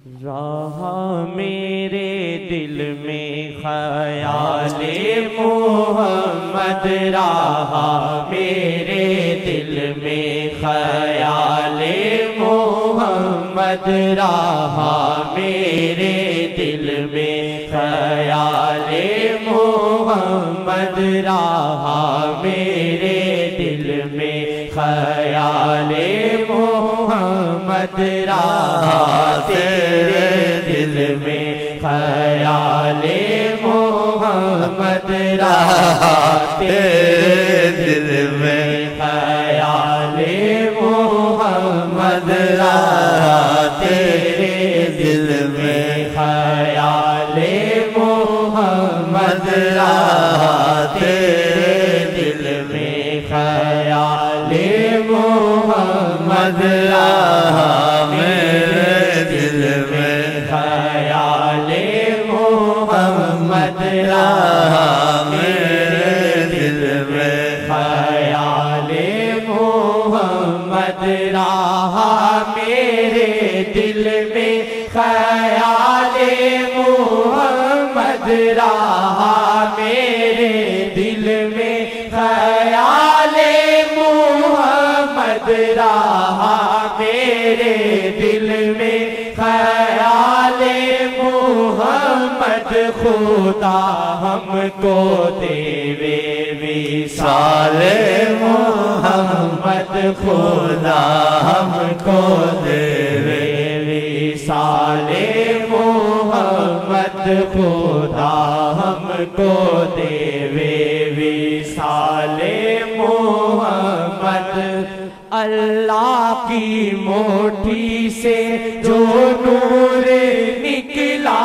رہا میرے دل میں خیال محمد، رہا میرے دل میں خیال محمد، رہا میرے دل میں خیال محمد، رہا میرے دل میں خیال محمد، رہا تیرے دل میں خیال محمد، رہا تیرے دل میں خیال محمد، رہا تیرے دل میں خیال محمد، رہا تیرے دل میں خیال محمد، رہا میرے دل میں خیال محمد، رہا میرے دل میں خیال محمد، رہا میرے دل میں خیال محمد، رہا میرے دل میں خیال محمد، رہا میرے دل میں خیال محمد، خدا ہم کو دے وصال محمد، خدا ہم کو دے وصال محمد، خدا ہم کو دے وصال محمد۔ اللہ کی موٹھی سے جو نور نکلا،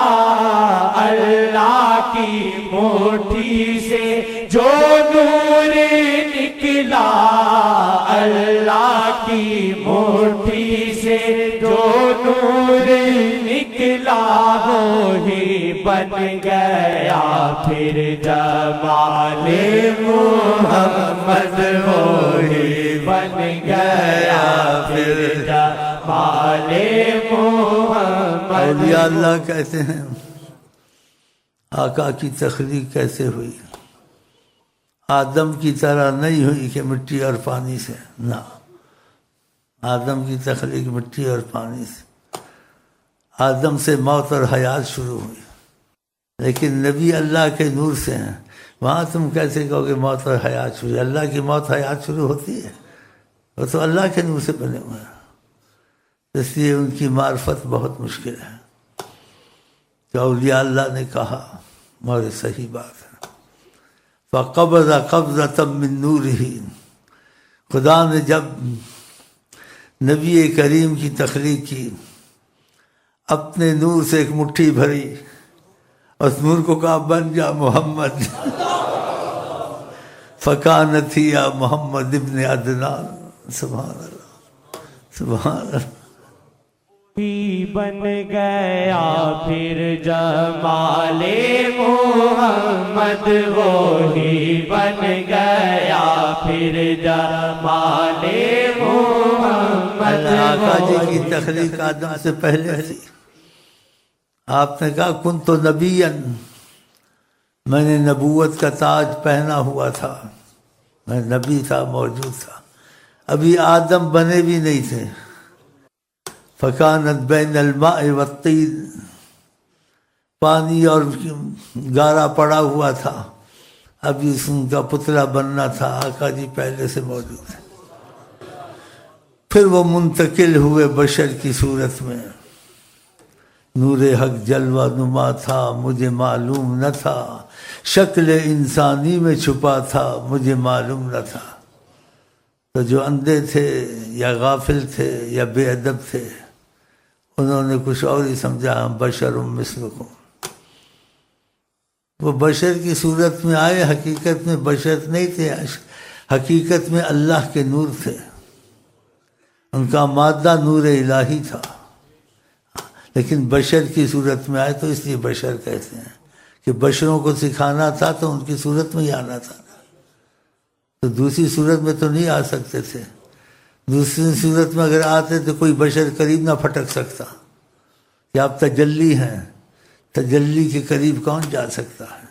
اللہ کی موٹھی سے جو نور نکلا، اللہ کی موٹھی سے جو نور نکلا، وہی بن گیا پھر جمال محمد، وہی بن گیا پھر جمال محمد۔ اولیاء اللہ کہتے ہیں آقا کی تخلیق کیسے ہوئی؟ آدم کی طرح نہیں ہوئی کہ مٹی اور پانی سے، نہ، آدم کی تخلیق مٹی اور پانی سے، آدم سے موت اور حیات شروع ہوئی، لیکن نبی اللہ کے نور سے ہیں، وہاں تم کیسے کہو کہ موت اور حیات شروع؟ اللہ کی موت حیات شروع ہوتی ہے، وہ تو اللہ کے نور سے بنے ہوئے ہیں، اس لیے ان کی معرفت بہت مشکل ہے۔ کہ اولیاء اللہ نے کہا اور صحیح بات ہے، فَقَبَضَ قَبْضَةً مِّن نُورِهِ، خدا نے جب نبی کریم کی تخلیق کی، اپنے نور سے ایک مٹھی بھری، اس نور کو کہا بن جا محمد، فَكَانَتْ هِيَ محمد ابن عدنان۔ سبحان اللہ، سبحان اللہ۔ ہی بن گیا پھر جمال محمد، وہی بن گیا پھر جمال محمد۔ آقا جی کی تخلیق آدم سے پہلے تھی، آپ نے کہا کنت نبیا، میں نے نبوت کا تاج پہنا ہوا تھا، میں نبی تھا، موجود تھا، ابھی آدم بنے بھی نہیں تھے۔ فکانت بین الماء والطین، پانی اور گارا پڑا ہوا تھا، ابھی ان کا پتلا بننا تھا، آقا جی پہلے سے موجود تھے۔ پھر وہ منتقل ہوئے بشر کی صورت میں، نور حق جلوہ نما تھا، مجھے معلوم نہ تھا، شکل انسانی میں چھپا تھا، مجھے معلوم نہ تھا۔ تو جو اندھے تھے یا غافل تھے یا بے ادب تھے، انہوں نے کچھ اور ہی سمجھا، ہم بشر مثلکم۔ وہ بشر کی صورت میں آئے، حقیقت میں بشر نہیں تھے، حقیقت میں اللہ کے نور تھے، ان کا مادہ نور الہی تھا، لیکن بشر کی صورت میں آئے تو اس لیے بشر کہتے ہیں کہ بشروں کو سکھانا تھا تو ان کی صورت میں ہی آنا تھا، تو دوسری صورت میں تو نہیں آ سکتے تھے۔ دوسری صورت میں اگر آتے تو کوئی بشر قریب نہ پھٹک سکتا، کہ آپ تجلی ہیں، تجلی کے قریب کون جا سکتا ہے؟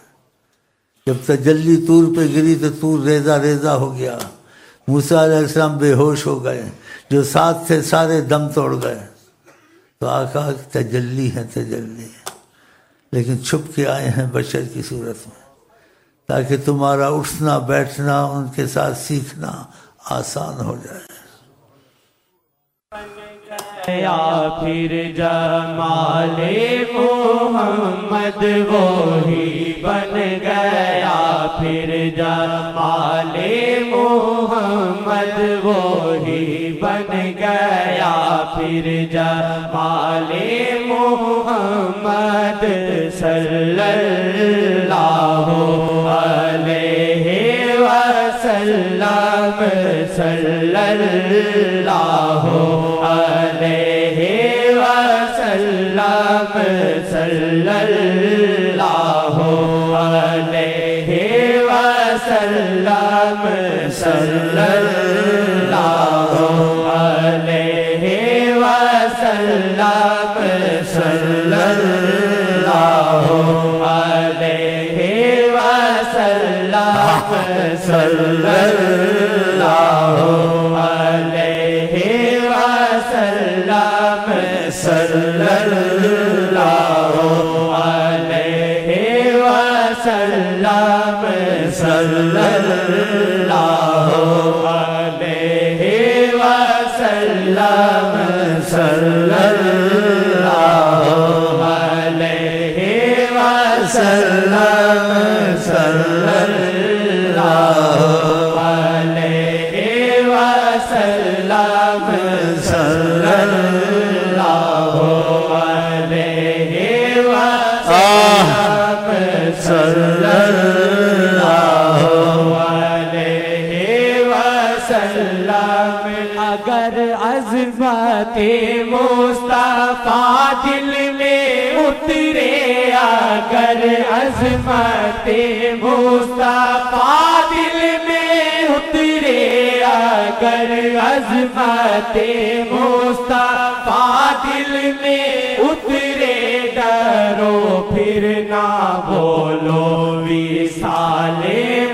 جب تجلی طور پہ گری تو طور ریزہ ریزہ ہو گیا، موسیٰ علیہ السلام بے ہوش ہو گئے، جو ساتھ تھے سارے دم توڑ گئے۔ تو آقا تجلی ہے، تجلی، لیکن چھپ کے آئے ہیں بشر کی صورت میں، تاکہ تمہارا اٹھنا بیٹھنا ان کے ساتھ سیکھنا آسان ہو جائے۔ یا پھر جمال محمد وہی بن گیا، پھر جمال محمد وہی بن گیا، پھر جمال محمد صلی اللہ علیہ وسلم، صلی اللہ علیہ وسلم، صلی اللہ علیہ وسلم، صلی اللہ علیہ وسلم، صلی اللہ علیہ وسلم، صلی اللہ علیہ وسلم، صلی اللہ علیہ وسلم، صلی اللہ علیہ وسلم، صلی اللہ علیہ وسلم، صلی اللہ علیہ وسلم، صلی اللہ علیہ وسلم، صلی اللہ علیہ وسلم۔ اگر عظمت مصطفیٰ دل میں اترے، اگر عظمت مصطفیٰ دل میں اترے، اگر عظمت مصطفیٰ دل میں اترے، ڈرو پھر نہ بولو وصال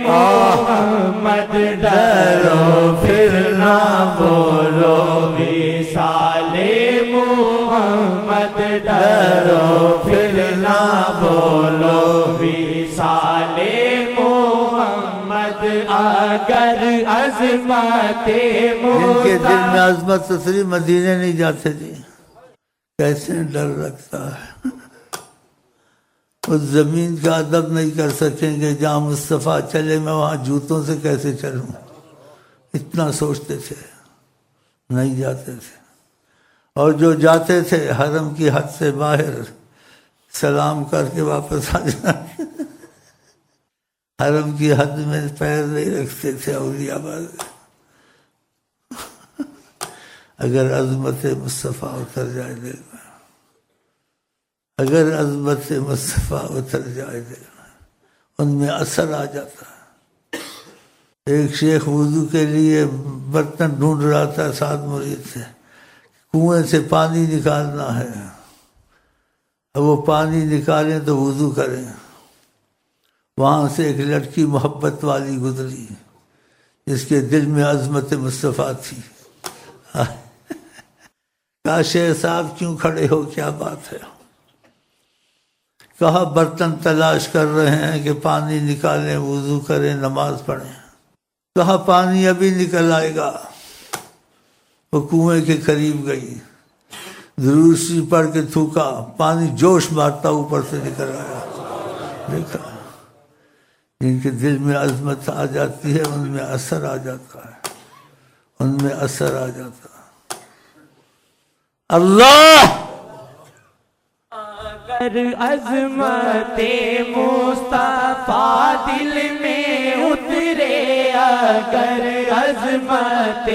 محمد، ڈرو پھر نہ بولو وصال محمد، ڈرو پھر نہ بولو وصال محمد۔ اگر عظمت جن کے دل میں عظمت اتری مدینے نہیں جاتے تھے، کیسے ڈر لگتا ہے۔ اس زمین کا ادب نہیں کر سکیں گے جہاں مصطفیٰ چلے، میں وہاں جوتوں سے کیسے چلوں، اتنا سوچتے تھے، نہیں جاتے تھے۔ اور جو جاتے تھے حرم کی حد سے باہر سلام کر کے واپس آ جاتے، حرم کی حد میں پیر نہیں رکھتے تھے اولیاء والے۔ اگر عظمت مصطفیٰ اتر جائے دل میں، اگر عظمت مصطفیٰ اتر جائے دل میں، ان میں اثر آ جاتا ہے۔ ایک شیخ وضو کے لیے برتن ڈھونڈ رہا تھا، ساتھ مرید سے، کنویں سے پانی نکالنا ہے، اب وہ پانی نکالیں تو وضو کریں۔ وہاں سے ایک لڑکی محبت والی گزری جس کے دل میں عظمت مصطفیٰ تھی۔ کہا شیخ صاحب کیوں کھڑے ہو، کیا بات ہے؟ کہا برتن تلاش کر رہے ہیں کہ پانی نکالیں، وضو کریں، نماز پڑھیں۔ کہا پانی ابھی نکل آئے گا۔ وہ کنویں کے قریب گئی، دروسی پڑھ کے تھوکا، پانی جوش مارتا اوپر سے نکل آیا۔ دیکھا، جن کے دل میں عظمت آ جاتی ہے ان میں اثر آ جاتا ہے، ان میں اثر آ جاتا ہے۔ اللہ اگر عظمت مصطفیٰ دل میں اترے، اگر عظمت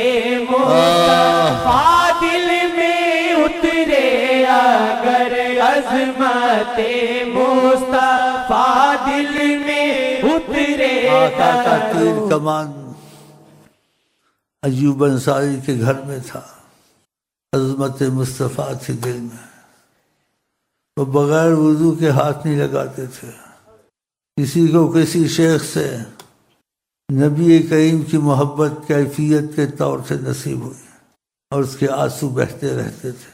مصطفیٰ دل میں اترے، اگر عظمت مصطفیٰ دل میں اترے، آقا کا تیر کمان ایوب انصاری کے گھر میں تھا، عظمت مصطفیٰ تھی دل میں۔ وہ بغیر وضو کے ہاتھ نہیں لگاتے تھے. کسی کو کسی شیخ سے نبی کریم کی محبت کیفیت کے طور سے نصیب ہوئی اور اس کے آنسو بہتے رہتے تھے،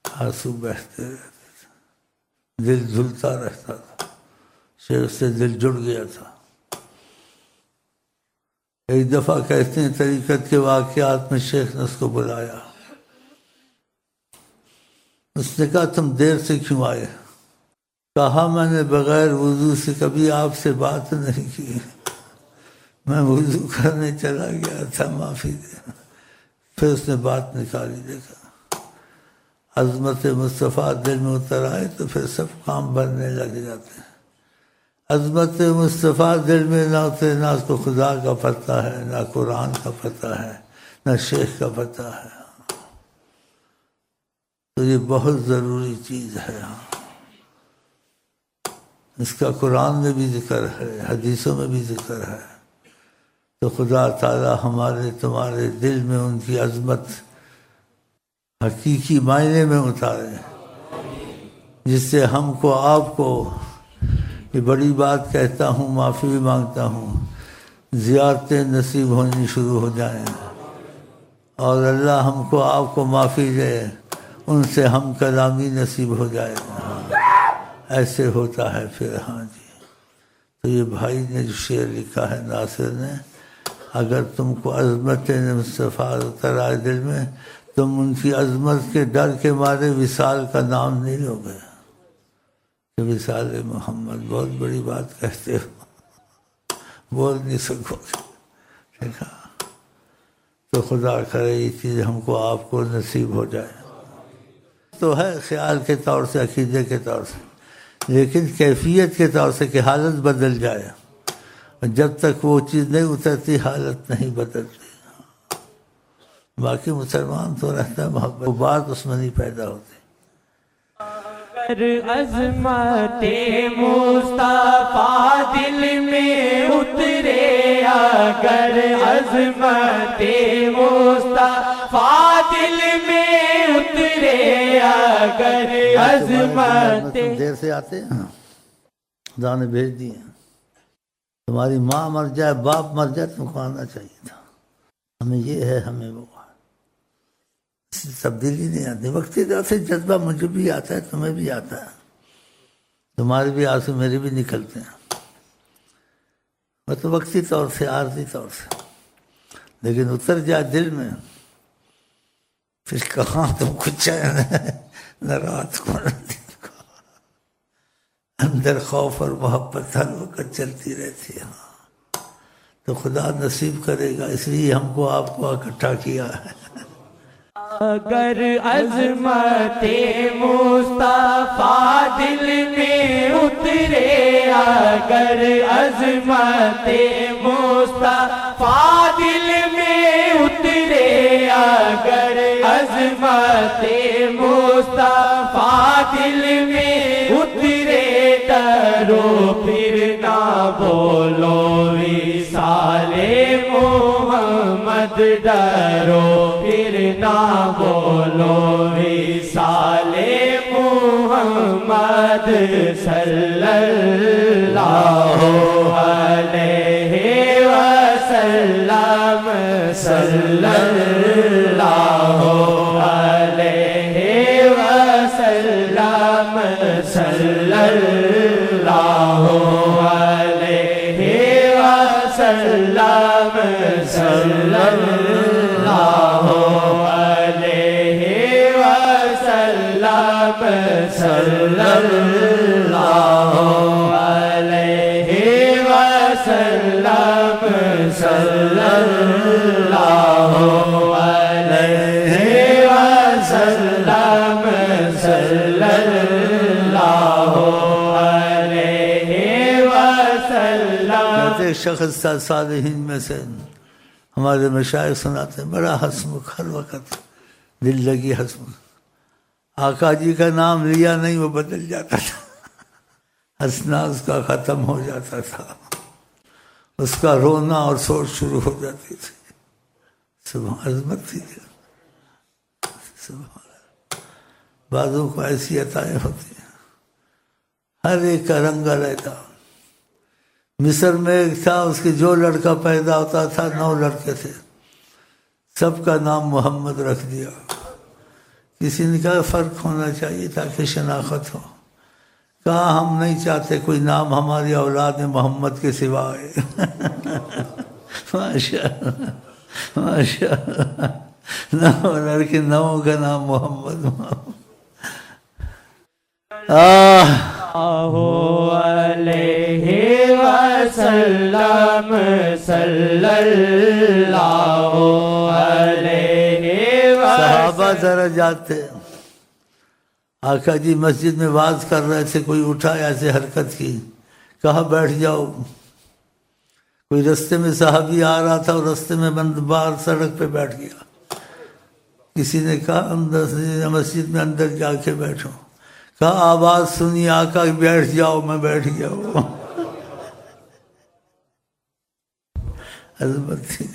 آنسو بہتے رہتے تھے، دل جھلتا رہتا تھا، شیخ سے دل جڑ گیا تھا. ایک دفعہ کہتے ہیں طریقت کے واقعات میں شیخ نے اس کو بلایا. اس نے کہا تم دیر سے کیوں آئے؟ کہا میں نے بغیر وضو سے کبھی آپ سے بات نہیں کی، میں وضو کرنے چلا گیا تھا، معافی دے. پھر اس نے بات نکالی. دیکھا عظمت مصطفیٰ دل میں اتر آئے تو پھر سب کام بننے لگ جاتے ہیں. عظمت مصطفیٰ دل میں نہ اترے، نہ اس کو خدا کا پتہ ہے، نہ قرآن کا پتہ ہے، نہ شیخ کا پتہ ہے. تو یہ بہت ضروری چیز ہے. اس کا قرآن میں بھی ذکر ہے، حدیثوں میں بھی ذکر ہے. تو خدا تعالی ہمارے تمہارے دل میں ان کی عظمت حقیقی معنی میں اتارے، جس سے ہم کو آپ کو یہ بڑی بات کہتا ہوں، معافی بھی مانگتا ہوں، زیارتیں نصیب ہونی شروع ہو جائیں، اور اللہ ہم کو آپ کو معافی دے، ان سے ہم کلامی نصیب ہو جائے. ایسے ہوتا ہے پھر. ہاں جی. تو یہ بھائی نے جو شعر لکھا ہے ناصر نے، اگر تم کو عظمت مصطفیٰ اتر آئے دل میں، تم ان کی عظمت کے ڈر کے مارے وصال کا نام نہیں لو گے کہ وصال محمد. بہت بڑی بات کہتے ہو، بول نہیں سکو گے. دیکھا، تو خدا کرے یہ چیز ہم کو آپ کو نصیب ہو جائے. تو ہے خیال کے طور سے، عقیدے کے طور سے، لیکن کیفیت کے طور سے کہ حالت بدل جائے. جب تک وہ چیز نہیں اترتی حالت نہیں بدلتی. باقی مسلمان تو رہتا ہے محبت، وہ بات اس میں نہیں پیدا ہوتی. اگر عظمت مصطفیٰ دل میں اترے، اگر عظمت مصطفیٰ دل میں اترے، اگر عظمت. تم دیر سے آتے ہیں، خدا نے بھیج دیے. تمہاری ماں مر جائے، باپ مر جائے، تم کو آنا چاہیے تھا. ہمیں یہ ہے، ہمیں وہ ہے. تبدیلی نہیں آتی. وقتی طور سے جذبہ مجھے بھی آتا ہے، تمہیں بھی آتا ہے، تمہارے بھی آنسو میرے بھی نکلتے ہیں. وہ تو وقتی طور سے، عارضی طور سے. لیکن اتر جائے دل میں، پھر کہاں تم کو چین ہے، نہ رات کو نہ دن کو. اندر خوف اور محبت ہر وقت چلتی رہتی ہے. تو خدا نصیب کرے گا، اس لیے ہم کو آپ کو اکٹھا کیا ہے. اگر عظمت مصطفیٰ دل میں اترے، اگر عظمت مصطفیٰ دل میں اترے، اگر عظمت مصطفیٰ دل میں اترے، ڈرو پھر نہ بولو وصال محمد، ڈرو پھر نہ بولو وصال محمد صلی اللہ علیہ وسلم، صلی اللہ علیہ وسلم، صلی اللہ علیہ وسلم، صلی اللہ علیہ وسلم، صلی اللہ علیہ وسلم، صلی اللہ علیہ وسلم، صلی اللہ علیہ وسلم. ایک شخص تھا صالحین میں سے، ہمارے مشائخ سناتے ہیں، بڑا ہنسمکھ، ہر وقت دل لگی ہنسمکھ. آقا جی کا نام لیا نہیں وہ بدل جاتا تھا، ہنسنا اس کا ختم ہو جاتا تھا، اس کا رونا اور سوچ شروع ہو جاتی تھی. سبحان عظمت تھی. سبحان. بعضوں کو ایسی عطائیں ہوتی ہیں، ہر ایک کا رنگ رہتا۔ مصر میں ایک تھا، اس کے جو لڑکا پیدا ہوتا تھا 9 لڑکے تھے، سب کا نام محمد رکھ دیا۔ کسی نے کہا فرق ہونا چاہیے تاکہ شناخت ہو، کہا ہم نہیں چاہتے کوئی نام ہماری اولاد میں محمد کے سوا ہے۔ ماشاء اللہ ماشاء اللہ، 9 لڑکے 9 کا نام محمد۔ علیہ وسلم صلی اللہ علیہ وسلم۔ صحابہ ذرا جاتے، آقا جی مسجد میں واز کر رہے تھے، کوئی اٹھا ایسے حرکت کی، کہا بیٹھ جاؤ۔ کوئی رستے میں صحابی آ رہا تھا اور رستے میں بند باہر سڑک پہ بیٹھ گیا۔ کسی نے کہا اندر مسجد میں اندر جا کے بیٹھو، کہا آواز سنی آقا بیٹھ جاؤ، میں بیٹھ گیا ہوں۔ عظمت تھی،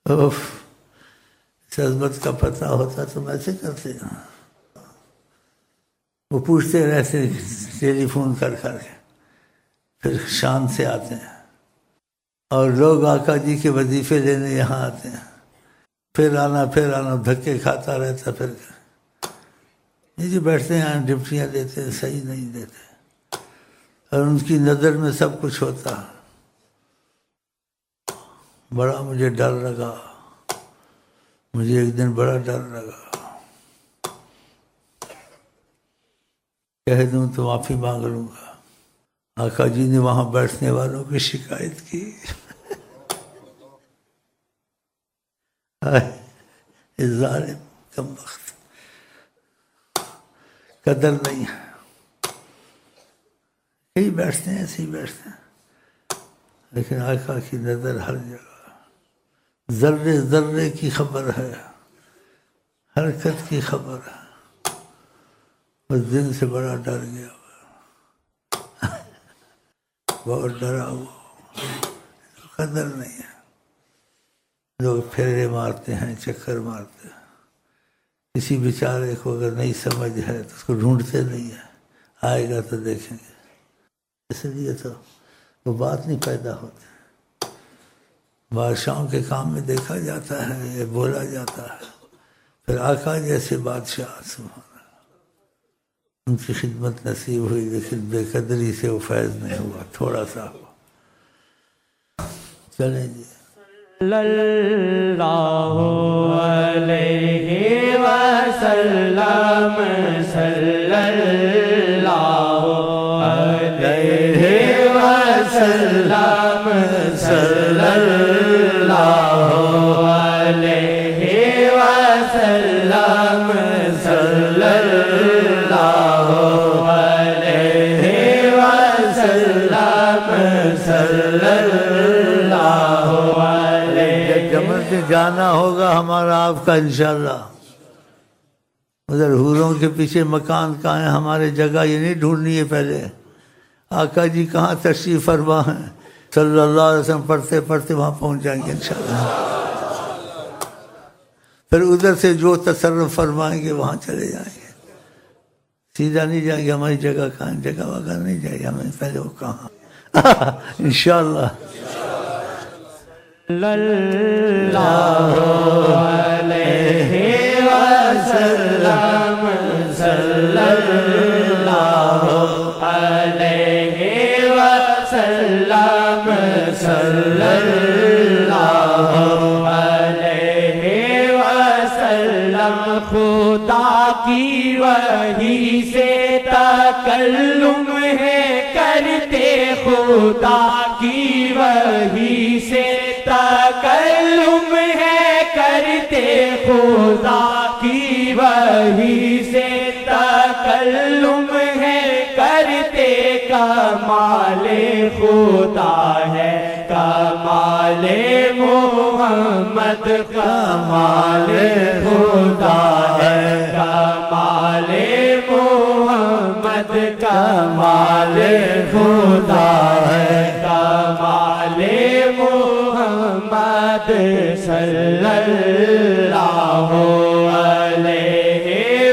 اس عظمت کا پتہ ہوتا تو ایسے کرتے ہیں۔ وہ پوچھتے رہتے ٹیلی فون کر کے، پھر شام سے آتے ہیں، اور لوگ آقا جی کے وظیفے لینے یہاں آتے ہیں، پھر آنا دھکے کھاتا رہتا، پھر یہ جو بیٹھتے ہیں ڈپٹیاں دیتے ہیں، صحیح نہیں دیتے، اور ان کی نظر میں سب کچھ ہوتا۔ بڑا مجھے ڈر لگا، مجھے ایک دن بڑا ڈر لگا، کہہ دوں تو معافی مانگ لوں گا۔ آقا جی نے وہاں بیٹھنے والوں کی شکایت کی، ظالم کم وقت، قدر نہیں ہے، یہی بیٹھتے ہیں، ایسے ہی بیٹھتے ہیں، لیکن آقا کی نظر ہر جگہ، ذرے ذرے کی خبر ہے، حرکت کی خبر ہے۔ اس دن سے بڑا ڈر گیا، بہت ڈرا ہوا، قدر نہیں ہے۔ لوگ پھیرے مارتے ہیں، چکر مارتے ہیں، کسی بیچارے کو اگر نہیں سمجھ ہے تو اس کو ڈھونڈتے نہیں ہیں، آئے گا تو دیکھیں گے۔ اس لیے تو وہ بات نہیں پیدا ہوتی۔ بادشاہوں کے کام میں دیکھا جاتا ہے، یہ بولا جاتا ہے، پھر آقا جیسے بادشاہ سبحان اللہ، ان کی خدمت نصیب ہوئی، لیکن بے قدری سے وہ فیض نہیں ہوا، تھوڑا سا ہوا۔ چلیں جی، صلی اللہ علیہ وسلم صلی اللہ علیہ وسلم صلی اللہ علیہ وسلم صلی اللہ علیہ وسلم صلی اللہ علیہ۔ جنت میں جانا ہوگا ہمارا آپ کا انشاءاللہ، ادھر حوروں کے پیچھے مکان کہاں ہے، ہمارے جگہ یہ نہیں ڈھونڈنی ہے، پہلے آقا جی کہاں تشریف فرما ہیں، صلی اللہ علیہ وسلم پڑھتے پڑھتے وہاں پہنچ جائیں گے انشاءاللہ۔ پھر ادھر سے جو تصرف فرمائیں گے وہاں چلے جائیں گے، سیدھا نہیں جائیں گے ہماری جگہ کہاں، جگہ وگہ نہیں جائے گی ہمیں، پہلے وہ کہاں انشاءاللہ۔ صلی اللہ علیہ وسلم صلی اللہ علیہ وسلم صلی اللہ علیہ وسلم۔ خدا کی وحی سے تکلم ہے کرتے، خدا کی وحی سے تکلم ہے کرتے، خدا کی وحی سے تکلم ہے کرتے۔ کمال خدا ہے کمال محمد، کمال خدا ہے کمال محمد، کمال خدا ہے کمال محمد صلی اللہ علیہ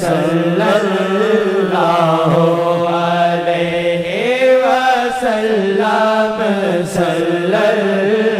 صلی اللہ علیہ وسلم صلی اللہ